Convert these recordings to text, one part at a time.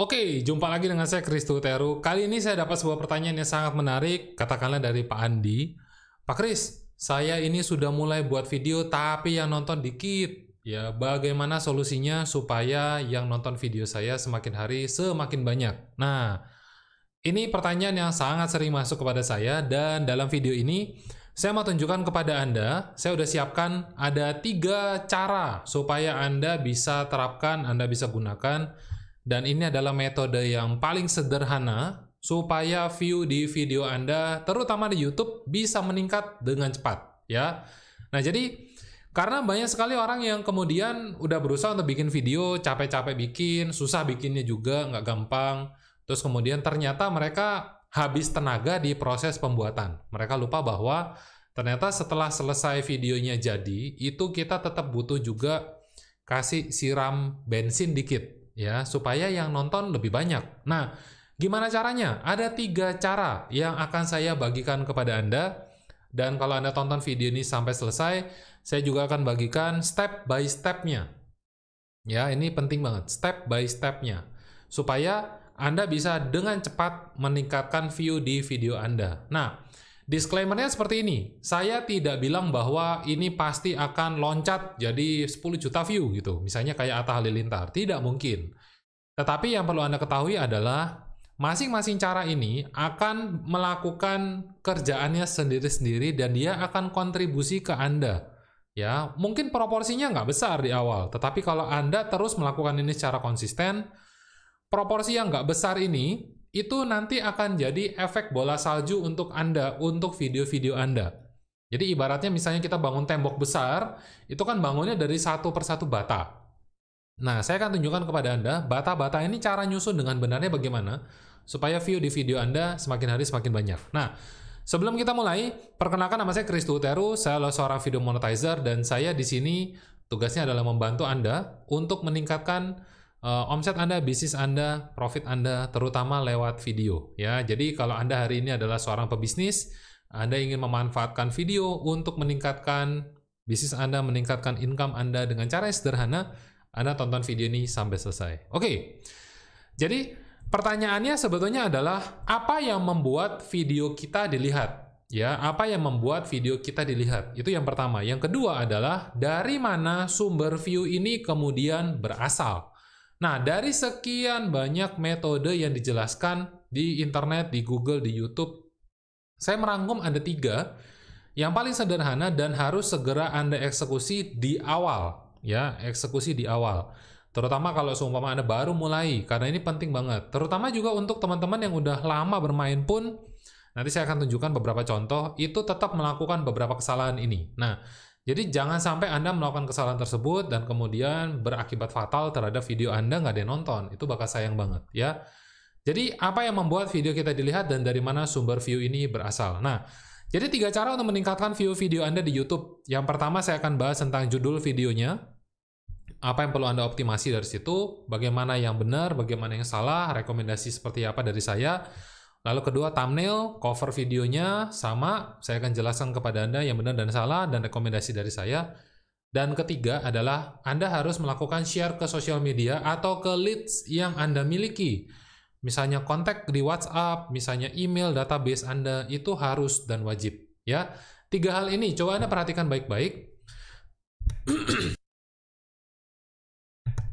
Oke, jumpa lagi dengan saya Kristu Teru. Kali ini saya dapat sebuah pertanyaan yang sangat menarik, katakanlah dari Pak Andi. Pak Kris, saya ini sudah mulai buat video tapi yang nonton dikit. Ya, bagaimana solusinya supaya yang nonton video saya semakin hari semakin banyak? Nah, ini pertanyaan yang sangat sering masuk kepada saya dan dalam video ini saya mau tunjukkan kepada Anda, saya udah siapkan ada 3 cara supaya Anda bisa terapkan, Anda bisa gunakan. Dan ini adalah metode yang paling sederhana supaya view di video Anda, terutama di YouTube, bisa meningkat dengan cepat, ya. Nah, jadi karena banyak sekali orang yang kemudian udah berusaha untuk bikin video, capek-capek bikin, susah bikinnya juga, nggak gampang. Terus kemudian ternyata mereka habis tenaga di proses pembuatan. Mereka lupa bahwa ternyata setelah selesai videonya jadi, itu kita tetap butuh juga kasih siram bensin dikit, ya, supaya yang nonton lebih banyak. Nah, gimana caranya? Ada 3 cara yang akan saya bagikan kepada Anda. Dan kalau Anda tonton video ini sampai selesai, saya juga akan bagikan step by step-nya. Ya, ini penting banget, step by step-nya. Supaya Anda bisa dengan cepat meningkatkan view di video Anda. Nah, disclaimer-nya seperti ini, saya tidak bilang bahwa ini pasti akan loncat jadi 10 juta view gitu, misalnya kayak Atta Halilintar, tidak mungkin. Tetapi yang perlu Anda ketahui adalah masing-masing cara ini akan melakukan kerjaannya sendiri-sendiri dan dia akan kontribusi ke Anda. Ya, mungkin proporsinya nggak besar di awal, tetapi kalau Anda terus melakukan ini secara konsisten, proporsi yang nggak besar ini itu nanti akan jadi efek bola salju untuk Anda, untuk video-video Anda. Jadi ibaratnya misalnya kita bangun tembok besar, itu kan bangunnya dari satu persatu bata. Nah, saya akan tunjukkan kepada Anda, bata-bata ini cara nyusun dengan benarnya bagaimana, supaya view di video Anda semakin hari semakin banyak. Nah, sebelum kita mulai, perkenalkan nama saya Kristu Teru, saya adalah seorang video monetizer, dan saya di sini tugasnya adalah membantu Anda untuk meningkatkan omset Anda, bisnis Anda, profit Anda, terutama lewat video. Ya, jadi kalau Anda hari ini adalah seorang pebisnis, Anda ingin memanfaatkan video untuk meningkatkan bisnis Anda, meningkatkan income Anda dengan cara yang sederhana, Anda tonton video ini sampai selesai. Oke, jadi pertanyaannya sebetulnya adalah apa yang membuat video kita dilihat? Ya, apa yang membuat video kita dilihat? Itu yang pertama. Yang kedua adalah dari mana sumber view ini kemudian berasal? Nah, dari sekian banyak metode yang dijelaskan di internet, di Google, di YouTube, saya merangkum ada 3 yang paling sederhana dan harus segera Anda eksekusi di awal. Ya, eksekusi di awal. Terutama kalau seumpama Anda baru mulai, karena ini penting banget. Terutama juga untuk teman-teman yang udah lama bermain pun, nanti saya akan tunjukkan beberapa contoh, itu tetap melakukan beberapa kesalahan ini. Nah, jadi jangan sampai Anda melakukan kesalahan tersebut dan kemudian berakibat fatal terhadap video Anda nggak ada yang nonton. Itu bakal sayang banget, ya. Jadi apa yang membuat video kita dilihat dan dari mana sumber view ini berasal? Nah, jadi 3 cara untuk meningkatkan view video Anda di YouTube. Yang pertama saya akan bahas tentang judul videonya, apa yang perlu Anda optimasi dari situ, bagaimana yang benar, bagaimana yang salah, rekomendasi seperti apa dari saya. Lalu kedua, thumbnail, cover videonya sama, saya akan jelaskan kepada Anda yang benar dan salah, dan rekomendasi dari saya. Dan ketiga adalah Anda harus melakukan share ke sosial media atau ke leads yang Anda miliki. Misalnya kontak di WhatsApp, misalnya email, database Anda, itu harus dan wajib. Ya, 3 hal ini, coba Anda perhatikan baik-baik.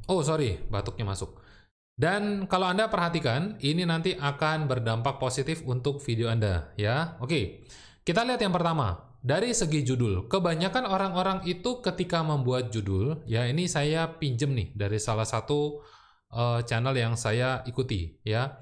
Oh, sorry, batuknya masuk. Dan kalau Anda perhatikan, ini nanti akan berdampak positif untuk video Anda, ya. Oke, kita lihat yang pertama. Dari segi judul, kebanyakan orang-orang itu ketika membuat judul, ya ini saya pinjem nih dari salah satu channel yang saya ikuti, ya.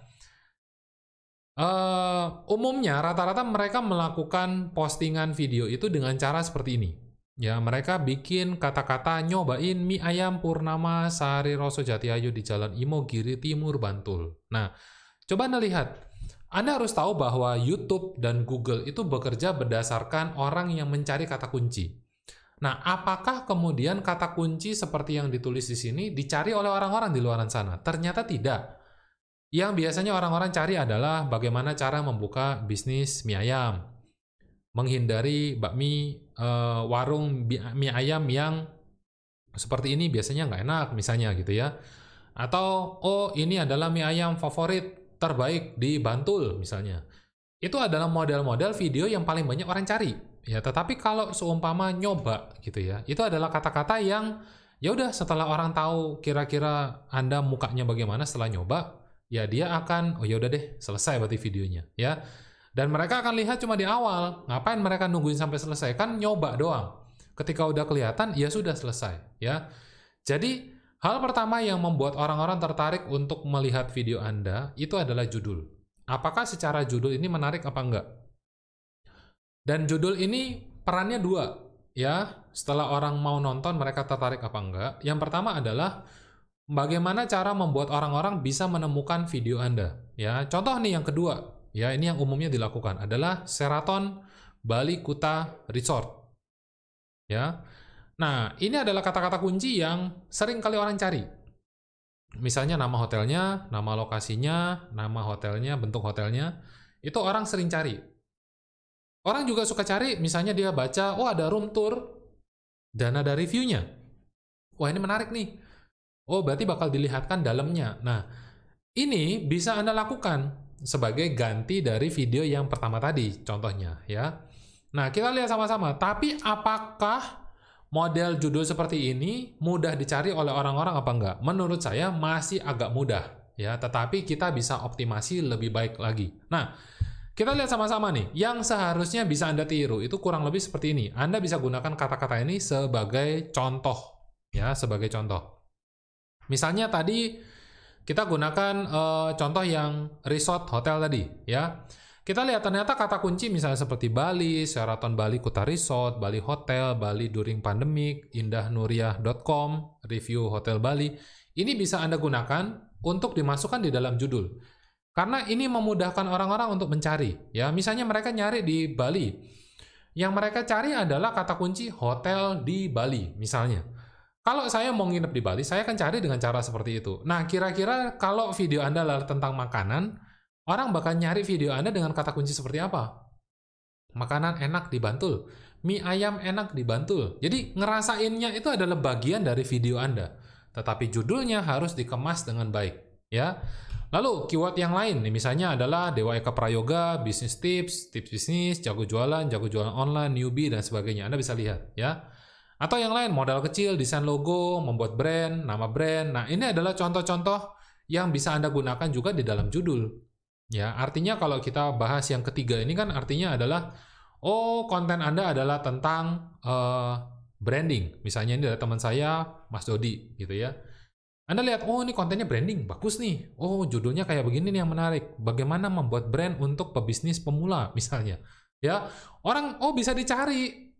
Umumnya rata-rata mereka melakukan postingan video itu dengan cara seperti ini. Ya, mereka bikin kata-kata nyobain mie ayam Purnama Sari Roso Jatiayu di Jalan Imogiri Timur, Bantul. Nah, coba Anda lihat. Anda harus tahu bahwa YouTube dan Google itu bekerja berdasarkan orang yang mencari kata kunci. Nah, apakah kemudian kata kunci seperti yang ditulis di sini dicari oleh orang-orang di luar sana? Ternyata tidak. Yang biasanya orang-orang cari adalah bagaimana cara membuka bisnis mie ayam, menghindari bakmi warung mie ayam yang seperti ini biasanya nggak enak misalnya gitu ya. Atau, oh ini adalah mie ayam favorit terbaik di Bantul misalnya. Itu adalah model-model video yang paling banyak orang cari. Ya, tetapi kalau seumpama nyoba gitu ya, itu adalah kata-kata yang ya udah setelah orang tahu kira-kira Anda mukanya bagaimana setelah nyoba, ya dia akan, oh ya udah deh, selesai berarti videonya, ya. Dan mereka akan lihat cuma di awal. Ngapain mereka nungguin sampai selesai? Kan nyoba doang. Ketika udah kelihatan, ya sudah selesai, ya. Jadi, hal pertama yang membuat orang-orang tertarik untuk melihat video Anda itu adalah judul. Apakah secara judul ini menarik apa enggak? Dan judul ini perannya dua, ya. Setelah orang mau nonton, mereka tertarik apa enggak? Yang pertama adalah bagaimana cara membuat orang-orang bisa menemukan video Anda, ya. Contoh nih yang kedua, ya, ini yang umumnya dilakukan adalah Sheraton Bali Kuta Resort, ya. Nah, ini adalah kata-kata kunci yang sering kali orang cari. Misalnya nama hotelnya, nama lokasinya, nama hotelnya, bentuk hotelnya, itu orang sering cari. Orang juga suka cari, misalnya dia baca, oh ada room tour, dan ada reviewnya. Wah ini menarik nih. Oh berarti bakal dilihatkan dalamnya. Nah, ini bisa Anda lakukan sebagai ganti dari video yang pertama tadi, contohnya, ya. Nah, kita lihat sama-sama. Tapi apakah model judul seperti ini mudah dicari oleh orang-orang apa enggak? Menurut saya masih agak mudah, ya. Tetapi kita bisa optimasi lebih baik lagi. Nah, kita lihat sama-sama nih. Yang seharusnya bisa Anda tiru itu kurang lebih seperti ini. Anda bisa gunakan kata-kata ini sebagai contoh, ya, sebagai contoh. Misalnya tadi kita gunakan contoh yang resort hotel tadi, ya. Kita lihat ternyata kata kunci misalnya seperti Bali, Sheraton Bali Kuta Resort, Bali Hotel, Bali During Pandemic, indahnuriah.com, review Hotel Bali. Ini bisa Anda gunakan untuk dimasukkan di dalam judul. Karena ini memudahkan orang-orang untuk mencari. Ya, misalnya mereka nyari di Bali. Yang mereka cari adalah kata kunci hotel di Bali, misalnya. Kalau saya mau nginep di Bali, saya akan cari dengan cara seperti itu. Nah, kira-kira kalau video Anda adalah tentang makanan, orang bakal nyari video Anda dengan kata kunci seperti apa? Makanan enak di Bantul, mie ayam enak di Bantul. Jadi ngerasainnya itu adalah bagian dari video Anda. Tetapi judulnya harus dikemas dengan baik, ya. Lalu keyword yang lain, nih, misalnya adalah Dewa Eka Prayoga, bisnis tips, tips bisnis, jago jualan online, newbie dan sebagainya. Anda bisa lihat, ya. Atau yang lain, modal kecil, desain logo, membuat brand, nama brand. Nah, ini adalah contoh-contoh yang bisa Anda gunakan juga di dalam judul. Ya, artinya kalau kita bahas yang ketiga ini kan artinya adalah, oh konten Anda adalah tentang branding. Misalnya ini adalah teman saya, Mas Dodi, gitu ya. Anda lihat, oh ini kontennya branding, bagus nih. Oh judulnya kayak begini nih yang menarik. Bagaimana membuat brand untuk pebisnis pemula, misalnya. Ya, orang, oh bisa dicari.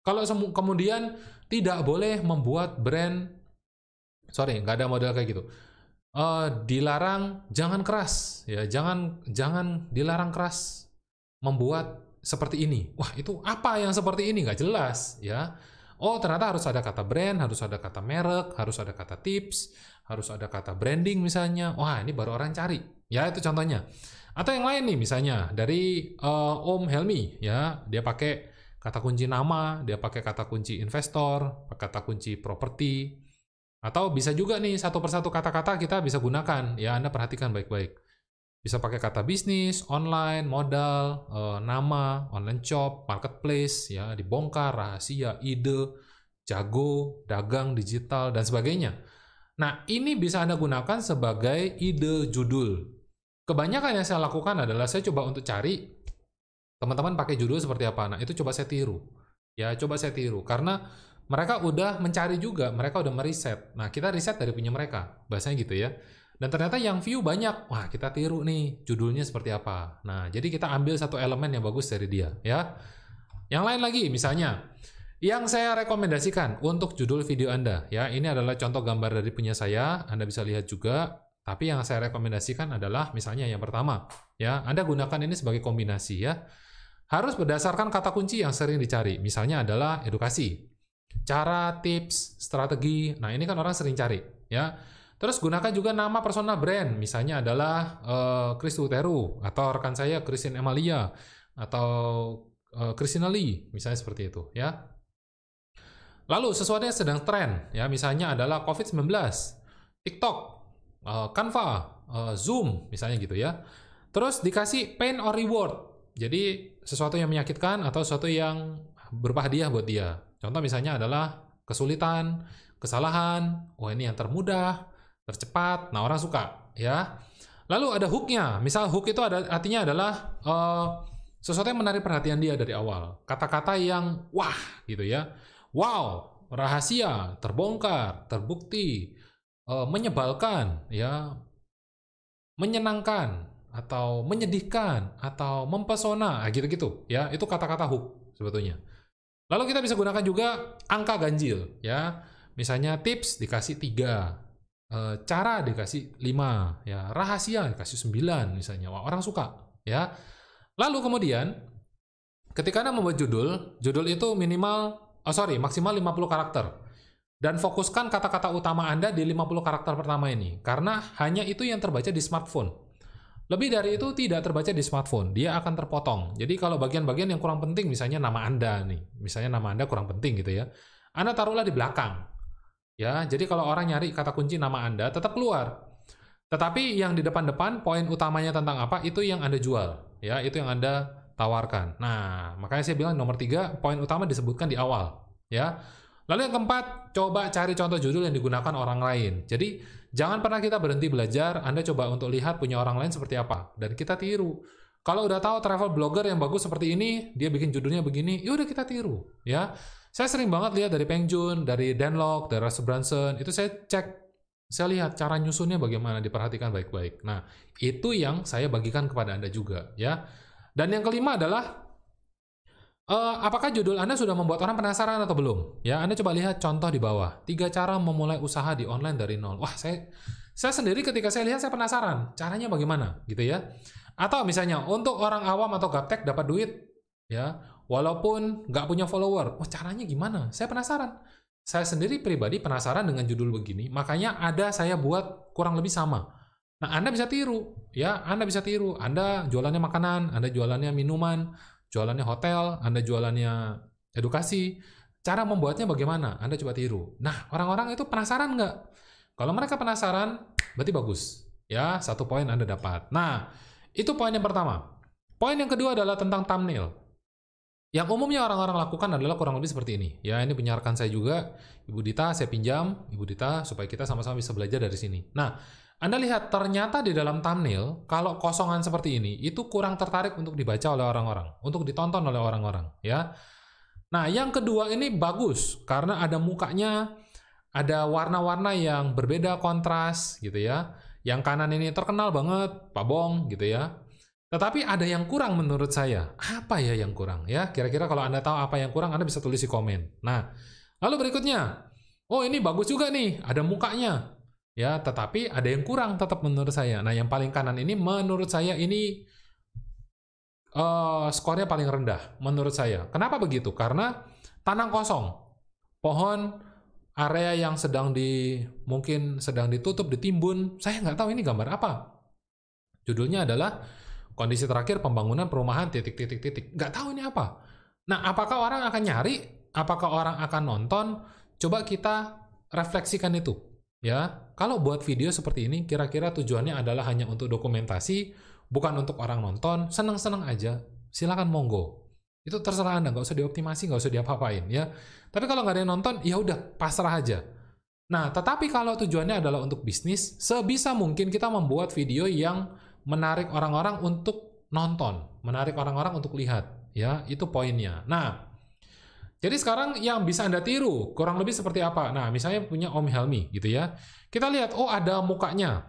Kalau kemudian tidak boleh membuat brand, sorry, nggak ada model kayak gitu. Dilarang jangan keras, ya jangan dilarang keras membuat seperti ini. Wah itu apa yang seperti ini nggak jelas, ya. Oh ternyata harus ada kata brand, harus ada kata merek, harus ada kata tips, harus ada kata branding misalnya. Wah ini baru orang cari, ya itu contohnya. Atau yang lain nih misalnya dari Om Helmi, ya dia pakai kata kunci nama, dia pakai kata kunci investor, kata kunci properti. Atau bisa juga nih satu persatu kata-kata kita bisa gunakan, ya Anda perhatikan baik-baik. Bisa pakai kata bisnis, online, modal, nama, online shop, marketplace, ya dibongkar, rahasia, ide, jago, dagang, digital, dan sebagainya. Nah ini bisa Anda gunakan sebagai ide judul. Kebanyakan yang saya lakukan adalah saya coba untuk cari teman-teman pakai judul seperti apa. Nah itu coba saya tiru. Ya coba saya tiru, karena mereka udah mencari juga, mereka udah meriset. Nah, kita riset dari punya mereka, bahasanya gitu ya. Dan ternyata yang view banyak, wah kita tiru nih, judulnya seperti apa. Nah, jadi kita ambil satu elemen yang bagus dari dia, ya. Yang lain lagi, misalnya, yang saya rekomendasikan untuk judul video Anda, ya, ini adalah contoh gambar dari punya saya, Anda bisa lihat juga. Tapi yang saya rekomendasikan adalah, misalnya yang pertama, ya, Anda gunakan ini sebagai kombinasi, ya. Harus berdasarkan kata kunci yang sering dicari, misalnya adalah edukasi. Cara, tips, strategi. Nah, ini kan orang sering cari, ya. Terus gunakan juga nama personal brand. Misalnya adalah Kristu Teru atau rekan saya Christine Emalia atau Christina Lee, misalnya seperti itu, ya. Lalu sesuatu yang sedang tren, ya, misalnya adalah COVID-19, TikTok. Canva, Zoom misalnya gitu ya. Terus dikasih pain or reward. Jadi sesuatu yang menyakitkan atau sesuatu yang berupa hadiah buat dia. Contoh misalnya adalah kesulitan, kesalahan, ini yang termudah, tercepat. Nah, orang suka ya. Lalu ada hook-nya. Misal hook itu artinya adalah sesuatu yang menarik perhatian dia dari awal. Kata-kata yang wah gitu ya. Wow, rahasia, terbongkar, terbukti, menyebalkan, ya, menyenangkan, atau menyedihkan, atau mempesona, gitu-gitu, ya. Itu kata-kata hook sebetulnya. Lalu kita bisa gunakan juga angka ganjil, ya. Misalnya tips dikasih 3, cara dikasih 5, ya, rahasia dikasih 9 misalnya. Wah, orang suka, ya. Lalu kemudian ketika Anda membuat judul itu maksimal 50 karakter. Dan fokuskan kata-kata utama Anda di 50 karakter pertama ini. Karena hanya itu yang terbaca di smartphone. Lebih dari itu tidak terbaca di smartphone. Dia akan terpotong. Jadi kalau bagian-bagian yang kurang penting, misalnya nama Anda nih. Misalnya nama Anda kurang penting gitu ya. Anda taruhlah di belakang. Ya, jadi kalau orang nyari kata kunci nama Anda, tetap keluar. Tetapi yang di depan-depan, poin utamanya tentang apa, itu yang Anda jual. Ya, itu yang Anda tawarkan. Nah, makanya saya bilang nomor 3, poin utama disebutkan di awal. Ya. Lalu yang keempat, coba cari contoh judul yang digunakan orang lain. Jadi, jangan pernah kita berhenti belajar, Anda coba untuk lihat punya orang lain seperti apa. Dan kita tiru. Kalau udah tahu travel blogger yang bagus seperti ini, dia bikin judulnya begini, ya udah kita tiru. Ya. Saya sering banget lihat dari Peng Joon, dari Dan Lok, dari Russell Brunson, itu saya cek, saya lihat cara nyusunnya bagaimana, diperhatikan baik-baik. Nah, itu yang saya bagikan kepada Anda juga. Ya. Dan yang kelima adalah, apakah judul Anda sudah membuat orang penasaran atau belum? Ya, Anda coba lihat contoh di bawah. 3 cara memulai usaha di online dari nol. Wah, saya sendiri ketika saya lihat saya penasaran. Caranya bagaimana? Gitu ya. Atau misalnya untuk orang awam atau gaptek dapat duit, ya, walaupun nggak punya follower. Wah, caranya gimana? Saya penasaran. Saya sendiri pribadi penasaran dengan judul begini. Makanya saya buat kurang lebih sama. Nah, Anda bisa tiru. Ya, Anda bisa tiru. Anda jualannya makanan, Anda jualannya minuman, jualannya hotel, Anda jualannya edukasi, cara membuatnya bagaimana? Anda coba tiru. Nah, orang-orang itu penasaran nggak? Kalau mereka penasaran, berarti bagus. Ya, 1 poin Anda dapat. Nah, itu poin yang pertama. Poin yang kedua adalah tentang thumbnail. Yang umumnya orang-orang lakukan adalah kurang lebih seperti ini. Ya, ini punya rekan saya juga, Ibu Dita, saya pinjam, Ibu Dita, supaya kita sama-sama bisa belajar dari sini. Nah, Anda lihat, ternyata di dalam thumbnail, kalau kosongan seperti ini, itu kurang tertarik untuk dibaca oleh orang-orang, untuk ditonton oleh orang-orang. Ya. Nah, yang kedua ini bagus, karena ada mukanya, ada warna-warna yang berbeda kontras, gitu ya. Yang kanan ini terkenal banget, Pak Bong, gitu ya. Tetapi ada yang kurang menurut saya. Apa ya yang kurang? Ya, kira-kira kalau Anda tahu apa yang kurang, Anda bisa tulis di komen. Nah, lalu berikutnya, oh ini bagus juga nih, ada mukanya. Ya, tetapi ada yang kurang tetap menurut saya. Nah, yang paling kanan ini menurut saya ini skornya paling rendah menurut saya. Kenapa begitu? Karena tanah kosong, pohon, area yang mungkin sedang ditutup, ditimbun. Saya nggak tahu ini gambar apa. Judulnya adalah kondisi terakhir pembangunan perumahan ... Nggak tahu ini apa. Nah, apakah orang akan nyari? Apakah orang akan nonton? Coba kita refleksikan itu. Ya, kalau buat video seperti ini, kira-kira tujuannya adalah hanya untuk dokumentasi, bukan untuk orang nonton, senang-senang aja, silakan monggo. Itu terserah Anda, nggak usah dioptimasi, nggak usah diapa-apain, ya. Tapi kalau nggak ada yang nonton, ya udah, pasrah aja. Nah, tetapi kalau tujuannya adalah untuk bisnis, sebisa mungkin kita membuat video yang menarik orang-orang untuk nonton, menarik orang-orang untuk lihat, ya, itu poinnya. Nah, jadi sekarang yang bisa Anda tiru, kurang lebih seperti apa? Nah, misalnya punya Om Helmi, gitu ya. Kita lihat, oh ada mukanya.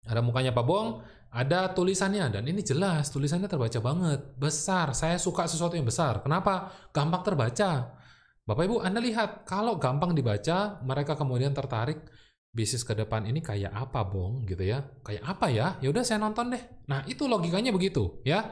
Ada mukanya Pak Bong, ada tulisannya. Dan ini jelas, tulisannya terbaca banget. Besar, saya suka sesuatu yang besar. Kenapa? Gampang terbaca. Bapak Ibu, Anda lihat, kalau gampang dibaca, mereka kemudian tertarik, bisnis ke depan ini kayak apa, Bong? Gitu ya. Kayak apa ya? Ya udah saya nonton deh. Nah, itu logikanya begitu, ya.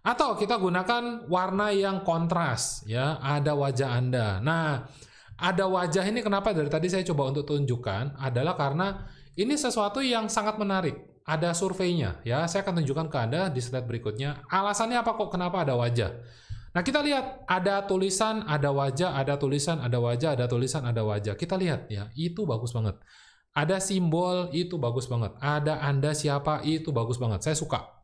Atau kita gunakan warna yang kontras, ya, ada wajah Anda. Nah, ada wajah ini kenapa dari tadi saya coba untuk tunjukkan adalah karena ini sesuatu yang sangat menarik. Ada surveinya, ya. Saya akan tunjukkan ke Anda di slide berikutnya. Alasannya apa kok kenapa ada wajah? Nah, kita lihat ada tulisan, ada wajah, ada tulisan, ada wajah, ada tulisan, ada wajah. Kita lihat ya, itu bagus banget. Ada simbol, itu bagus banget. Ada Anda siapa, itu bagus banget. Saya suka.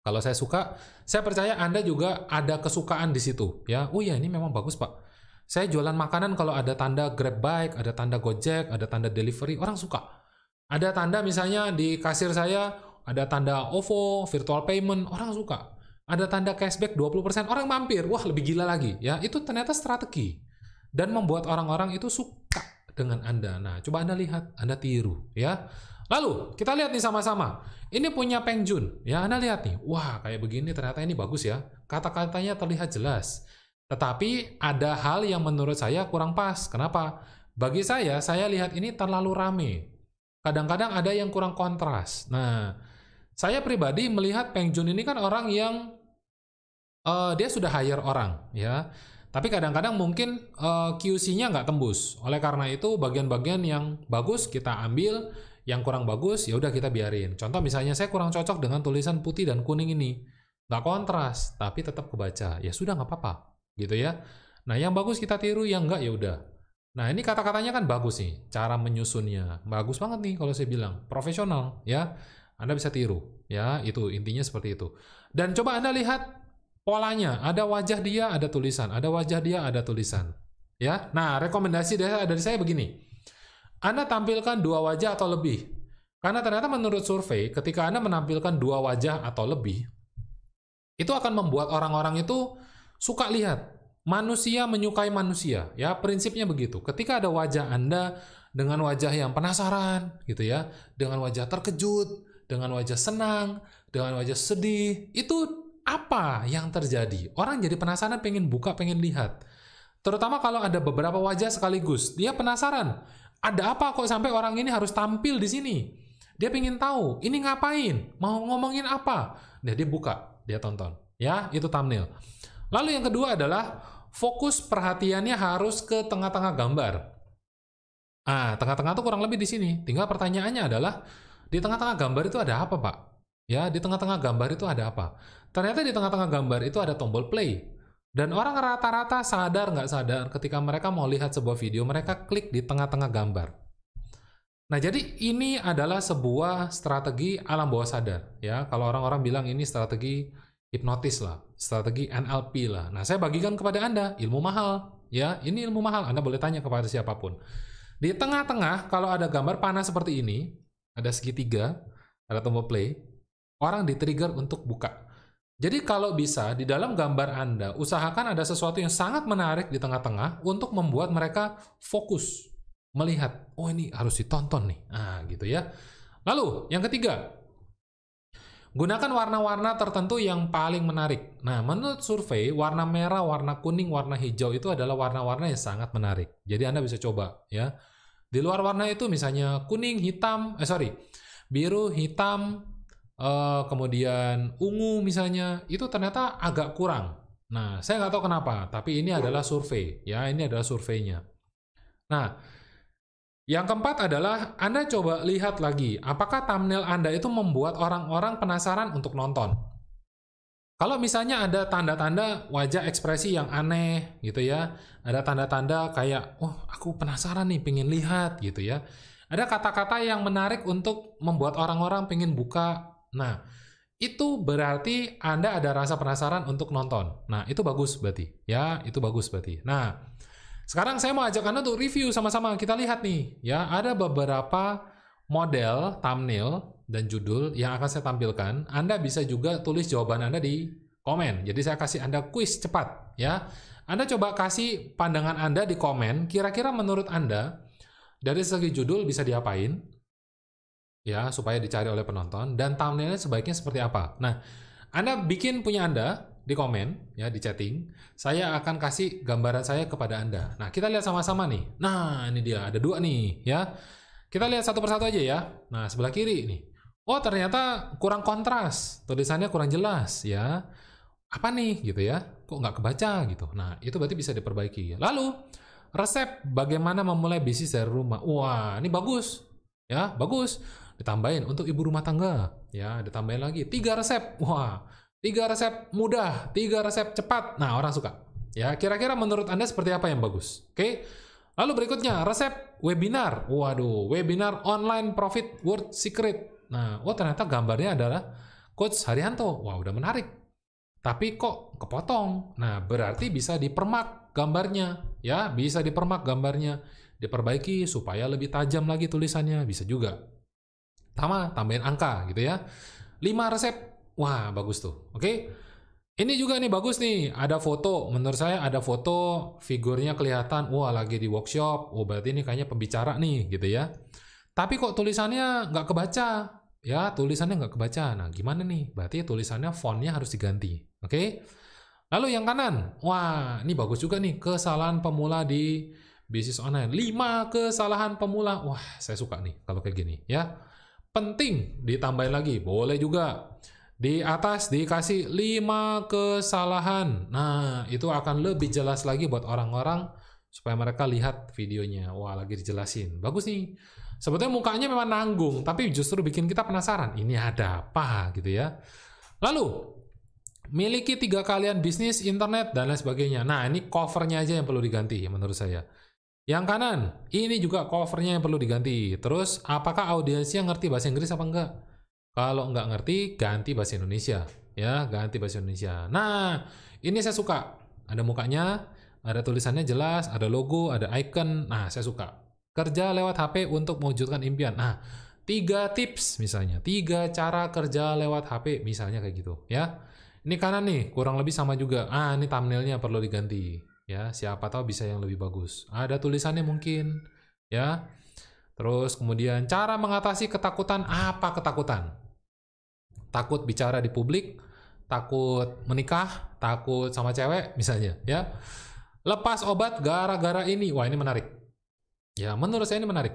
Kalau saya suka, saya percaya Anda juga ada kesukaan di situ. Ya, oh ya ini memang bagus Pak. Saya jualan makanan kalau ada tanda Grab Bike, ada tanda Gojek, ada tanda delivery, orang suka. Ada tanda misalnya di kasir saya, ada tanda OVO, virtual payment, orang suka. Ada tanda cashback 20%, orang mampir. Wah, lebih gila lagi. Ya, itu ternyata strategi. Dan membuat orang-orang itu suka dengan Anda. Nah, coba Anda lihat, Anda tiru, ya. Lalu, kita lihat nih sama-sama. Ini punya Peng Joon, ya. Anda lihat nih. Wah, kayak begini ternyata ini bagus ya. Kata-katanya terlihat jelas. Tetapi ada hal yang menurut saya kurang pas. Kenapa? Bagi saya lihat ini terlalu rame. Kadang-kadang ada yang kurang kontras. Nah, saya pribadi melihat Peng Joon ini kan orang yang dia sudah hire orang, ya. Tapi kadang-kadang mungkin QC-nya nggak tembus. Oleh karena itu, bagian-bagian yang bagus kita ambil, yang kurang bagus ya udah kita biarin. Contoh misalnya saya kurang cocok dengan tulisan putih dan kuning ini, nggak kontras, tapi tetap kebaca. Ya sudah nggak apa-apa, gitu ya. Nah yang bagus kita tiru, yang nggak ya udah. Nah ini kata-katanya kan bagus nih, cara menyusunnya bagus banget nih kalau saya bilang profesional ya. Anda bisa tiru, ya itu intinya seperti itu. Dan coba Anda lihat polanya, ada wajah dia, ada tulisan, ada wajah dia, ada tulisan. Ya, nah rekomendasi dari saya begini. Anda tampilkan 2 wajah atau lebih. Karena ternyata menurut survei, ketika Anda menampilkan 2 wajah atau lebih, itu akan membuat orang-orang itu suka lihat. Manusia menyukai manusia, ya prinsipnya begitu. Ketika ada wajah Anda dengan wajah yang penasaran, gitu ya, dengan wajah terkejut, dengan wajah senang, dengan wajah sedih, itu apa yang terjadi? Orang jadi penasaran, pengen buka, pengen lihat. Terutama kalau ada beberapa wajah sekaligus. Dia penasaran, ada apa kok sampai orang ini harus tampil di sini? Dia pengen tahu, ini ngapain? Mau ngomongin apa? Nah, dia buka, dia tonton. Ya, itu thumbnail. Lalu yang kedua adalah fokus perhatiannya harus ke tengah-tengah gambar. Ah, tengah-tengah itu kurang lebih di sini. Tinggal pertanyaannya adalah, di tengah-tengah gambar itu ada apa, Pak? Ya, di tengah-tengah gambar itu ada apa? Ternyata di tengah-tengah gambar itu ada tombol play. Dan orang rata-rata sadar nggak sadar ketika mereka mau lihat sebuah video, mereka klik di tengah-tengah gambar. Nah, jadi ini adalah sebuah strategi alam bawah sadar. Ya, kalau orang-orang bilang ini strategi hipnotis lah, strategi NLP lah. Nah, saya bagikan kepada Anda, ilmu mahal. Ya, ini ilmu mahal, Anda boleh tanya kepada siapapun. Di tengah-tengah, kalau ada gambar panah seperti ini, ada segitiga, ada tombol play, orang di-trigger untuk buka. Jadi kalau bisa, di dalam gambar Anda, usahakan ada sesuatu yang sangat menarik di tengah-tengah untuk membuat mereka fokus, melihat, oh ini harus ditonton nih. Nah, gitu ya. Lalu, yang ketiga, gunakan warna-warna tertentu yang paling menarik. Nah, menurut survei, warna merah, warna kuning, warna hijau itu adalah warna-warna yang sangat menarik. Jadi Anda bisa coba, ya. Di luar warna itu misalnya kuning, hitam, biru, hitam, kemudian ungu misalnya, itu ternyata agak kurang. Nah, saya nggak tahu kenapa, tapi ini adalah survei, ya, ini adalah surveinya. Nah, yang keempat adalah Anda coba lihat lagi, apakah thumbnail Anda itu membuat orang-orang penasaran untuk nonton. Kalau misalnya ada tanda-tanda wajah ekspresi yang aneh gitu ya, ada tanda-tanda kayak, oh aku penasaran nih, pengen lihat gitu ya. Ada kata-kata yang menarik untuk membuat orang-orang pengen buka. Nah, itu berarti Anda ada rasa penasaran untuk nonton. Nah, itu bagus berarti. Ya, itu bagus berarti. Nah, sekarang saya mau ajak Anda untuk review sama-sama. Kita lihat nih, ya, ada beberapa model thumbnail dan judul yang akan saya tampilkan. Anda bisa juga tulis jawaban Anda di komen. Jadi saya kasih Anda kuis cepat, ya. Anda coba kasih pandangan Anda di komen, kira-kira menurut Anda dari segi judul bisa diapain? Ya, supaya dicari oleh penonton, dan thumbnailnya sebaiknya seperti apa. Nah, Anda bikin punya Anda di komen, ya, di chatting. Saya akan kasih gambaran saya kepada Anda. Nah, kita lihat sama-sama nih. Nah, ini dia, ada 2 nih, ya. Kita lihat satu persatu aja ya. Nah, sebelah kiri nih. Oh, ternyata kurang kontras, tulisannya kurang jelas, ya. Apa nih, gitu ya? Kok nggak kebaca, gitu. Nah, itu berarti bisa diperbaiki. Lalu, resep bagaimana memulai bisnis dari rumah. Wah, ini bagus, ya, bagus. Ditambahin untuk ibu rumah tangga, ya, ditambahin lagi 3 resep. Wah, 3 resep mudah, 3 resep cepat. Nah, orang suka. Ya, kira-kira menurut Anda seperti apa yang bagus? Oke. Lalu berikutnya, resep webinar. Waduh, webinar online profit worth secret. Nah, ternyata gambarnya adalah Coach Haryanto. Wah, udah menarik. Tapi kok kepotong? Nah, berarti bisa dipermak gambarnya. Ya, bisa dipermak gambarnya. Diperbaiki supaya lebih tajam lagi tulisannya. Bisa juga. Tambahin angka gitu ya. 5 resep. Wah, bagus tuh. Oke. Ini juga nih bagus nih, ada foto. Menurut saya ada foto, figurnya kelihatan, wah lagi di workshop, berarti ini kayaknya pembicara nih gitu ya. Tapi kok tulisannya nggak kebaca, ya tulisannya nggak kebaca. Nah gimana nih? Berarti tulisannya fontnya harus diganti, oke? Lalu yang kanan, wah ini bagus juga nih, kesalahan pemula di bisnis online. 5 kesalahan pemula, wah saya suka nih kalau kayak gini ya. Penting ditambahin lagi, boleh juga. Di atas dikasih 5 kesalahan. Nah, itu akan lebih jelas lagi buat orang-orang supaya mereka lihat videonya. Wah, lagi dijelasin. Bagus nih. Sebetulnya mukanya memang nanggung, tapi justru bikin kita penasaran. Ini ada apa gitu ya. Lalu, miliki 3 kalian bisnis, internet, dan lain sebagainya. Nah, ini covernya aja yang perlu diganti menurut saya. Yang kanan, ini juga covernya yang perlu diganti. Terus, apakah audiensnya ngerti bahasa Inggris apa enggak? Kalau nggak ngerti, ganti bahasa Indonesia. Ya, ganti bahasa Indonesia. Nah, ini saya suka. Ada mukanya, ada tulisannya jelas, ada logo, ada icon. Nah, saya suka. Kerja lewat HP untuk mewujudkan impian. Nah, 3 tips misalnya. 3 cara kerja lewat HP misalnya kayak gitu. Ya, ini kanan nih, kurang lebih sama juga. Ini thumbnailnya perlu diganti. Ya, siapa tahu bisa yang lebih bagus. Ada tulisannya mungkin. Ya, terus kemudian cara mengatasi ketakutan. Apa ketakutan? Takut bicara di publik, takut menikah, takut sama cewek misalnya ya. Lepas obat gara-gara ini. Wah, ini menarik. Ya, menurut saya ini menarik.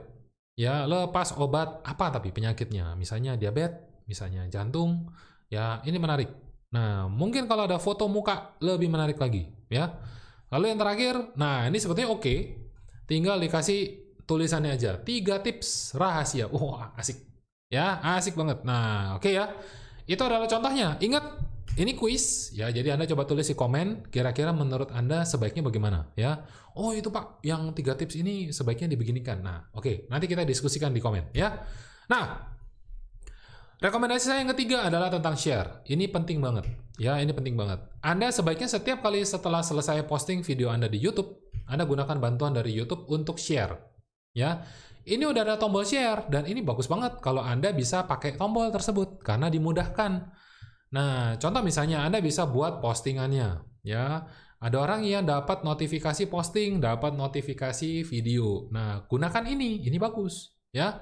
Ya, lepas obat apa tapi penyakitnya? Misalnya diabetes, misalnya jantung. Ya, ini menarik. Nah, mungkin kalau ada foto muka lebih menarik lagi ya. Lalu yang terakhir, nah ini sebetulnya oke. Tinggal dikasih tulisannya aja. 3 tips rahasia. Wah, asik. Ya, asik banget. Nah, oke ya. Itu adalah contohnya. Ingat, ini kuis ya. Jadi Anda coba tulis di komen. Kira-kira menurut Anda sebaiknya bagaimana ya? Oh itu Pak, yang 3 tips ini sebaiknya dibeginikan. Nah, oke. Nanti kita diskusikan di komen ya. Nah, rekomendasi saya yang ketiga adalah tentang share. Ini penting banget ya. Ini penting banget. Anda sebaiknya setiap kali setelah selesai posting video Anda di YouTube, Anda gunakan bantuan dari YouTube untuk share ya. Ini udah ada tombol share, dan ini bagus banget kalau Anda bisa pakai tombol tersebut, karena dimudahkan. Nah, contoh misalnya Anda bisa buat postingannya, ya. Ada orang yang dapat notifikasi posting, dapat notifikasi video. Nah, gunakan ini bagus, ya.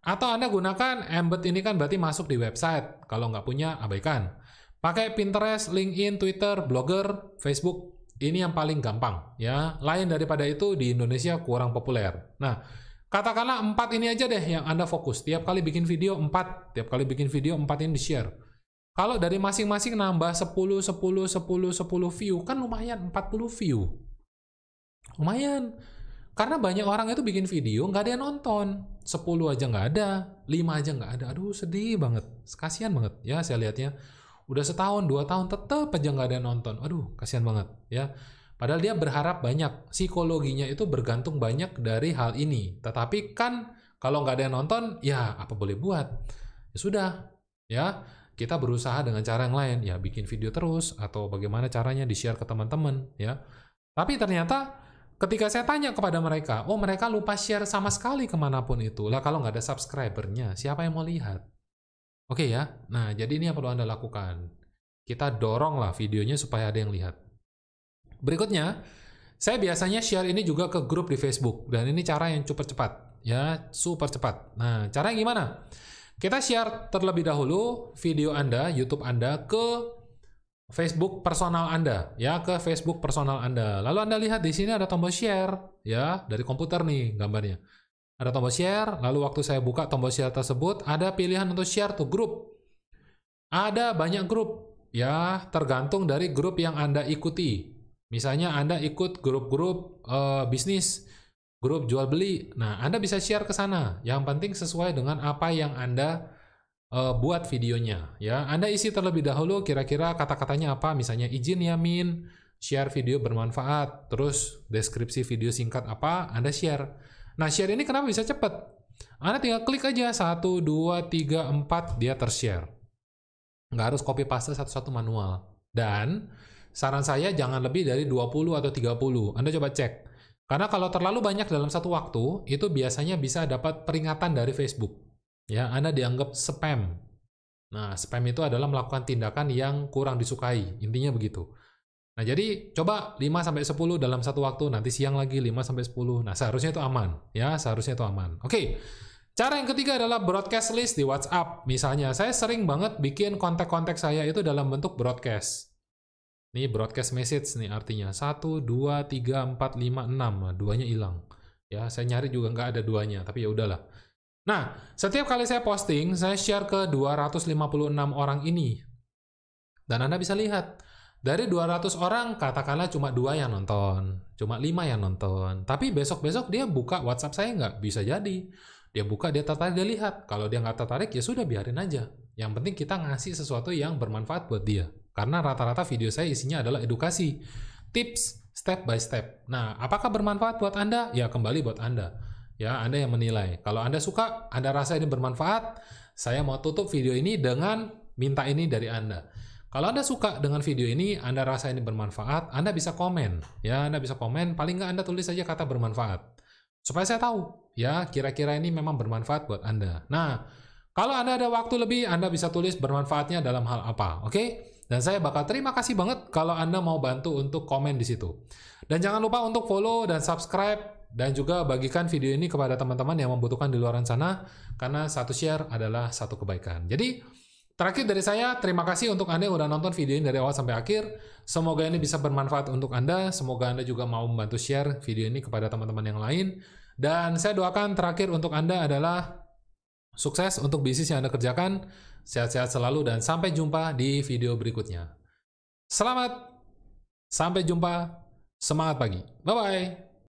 Atau Anda gunakan embed ini kan berarti masuk di website, kalau nggak punya, abaikan. Pakai Pinterest, LinkedIn, Twitter, Blogger, Facebook, ini yang paling gampang, ya. Lain daripada itu di Indonesia kurang populer. Nah, katakanlah 4 ini aja deh yang Anda fokus. Tiap kali bikin video 4. Tiap kali bikin video 4 ini di-share. Kalau dari masing-masing nambah 10 view, kan lumayan 40 view. Lumayan. Karena banyak orang itu bikin video, nggak ada yang nonton. 10 aja nggak ada, 5 aja nggak ada. Aduh, sedih banget. Kasihan banget ya saya lihatnya. Udah setahun, 2 tahun, tetap aja nggak ada yang nonton. Aduh, kasihan banget ya. Padahal dia berharap banyak, psikologinya itu bergantung banyak dari hal ini. Tetapi kan kalau nggak ada yang nonton, ya apa boleh buat? Ya sudah, ya kita berusaha dengan cara yang lain, ya bikin video terus atau bagaimana caranya di-share ke teman-teman, ya. Tapi ternyata ketika saya tanya kepada mereka, mereka lupa share sama sekali kemanapun itu. Lah kalau nggak ada subscribernya, siapa yang mau lihat? Oke ya, nah jadi ini yang perlu Anda lakukan. Kita dorong lah videonya supaya ada yang lihat. Berikutnya, saya biasanya share ini juga ke grup di Facebook, dan ini cara yang super cepat, ya, super cepat. Nah, cara yang gimana? Kita share terlebih dahulu video Anda, YouTube Anda ke Facebook personal Anda, ya, ke Facebook personal Anda. Lalu Anda lihat di sini ada tombol share, ya, dari komputer nih gambarnya. Ada tombol share, lalu waktu saya buka tombol share tersebut, ada pilihan untuk share to grup. Ada banyak grup, ya, tergantung dari grup yang Anda ikuti. Misalnya Anda ikut grup-grup bisnis, grup jual beli. Nah, Anda bisa share ke sana. Yang penting sesuai dengan apa yang Anda buat videonya. Ya, Anda isi terlebih dahulu kira-kira kata-katanya apa. Misalnya izin ya Min, share video bermanfaat, terus deskripsi video singkat apa, Anda share. Nah, share ini kenapa bisa cepat? Anda tinggal klik aja 1, 2, 3, 4, dia tershare. Nggak harus copy paste satu-satu manual. Dan saran saya jangan lebih dari 20 atau 30. Anda coba cek. Karena kalau terlalu banyak dalam satu waktu, itu biasanya bisa dapat peringatan dari Facebook. Ya, Anda dianggap spam. Nah, spam itu adalah melakukan tindakan yang kurang disukai. Intinya begitu. Nah, jadi coba 5-10 dalam satu waktu, nanti siang lagi 5-10. Nah, seharusnya itu aman. Ya, seharusnya itu aman. Oke. Cara yang ketiga adalah broadcast list di WhatsApp. Misalnya, saya sering banget bikin kontak-kontak saya itu dalam bentuk broadcast. Ini broadcast message nih artinya. 1, 2, 3, 4, 5, 6. Nah, duanya hilang. Ya, saya nyari juga nggak ada duanya, tapi ya udahlah. Nah, setiap kali saya posting, saya share ke 256 orang ini. Dan Anda bisa lihat, dari 200 orang, katakanlah cuma 2 yang nonton, cuma 5 yang nonton. Tapi besok-besok dia buka WhatsApp saya nggak? Bisa jadi. Dia buka, dia tertarik, dia lihat. Kalau dia nggak tertarik, ya sudah biarin aja. Yang penting kita ngasih sesuatu yang bermanfaat buat dia. Karena rata-rata video saya isinya adalah edukasi. Tips step by step. Nah, apakah bermanfaat buat Anda? Ya, kembali buat Anda. Ya, Anda yang menilai. Kalau Anda suka, Anda rasa ini bermanfaat, saya mau tutup video ini dengan minta ini dari Anda. Kalau Anda suka dengan video ini, Anda rasa ini bermanfaat, Anda bisa komen. Ya, Anda bisa komen, paling nggak Anda tulis saja kata bermanfaat. Supaya saya tahu, ya, kira-kira ini memang bermanfaat buat Anda. Nah, kalau Anda ada waktu lebih, Anda bisa tulis bermanfaatnya dalam hal apa, oke? Dan saya bakal terima kasih banget kalau Anda mau bantu untuk komen di situ. Dan jangan lupa untuk follow dan subscribe, dan juga bagikan video ini kepada teman-teman yang membutuhkan di luar sana, karena satu share adalah satu kebaikan. Jadi, terakhir dari saya, terima kasih untuk Anda yang udah nonton video ini dari awal sampai akhir. Semoga ini bisa bermanfaat untuk Anda. Semoga Anda juga mau membantu share video ini kepada teman-teman yang lain. Dan saya doakan terakhir untuk Anda adalah sukses untuk bisnis yang Anda kerjakan. Sehat-sehat selalu dan sampai jumpa di video berikutnya. Selamat, sampai jumpa, semangat pagi. Bye-bye.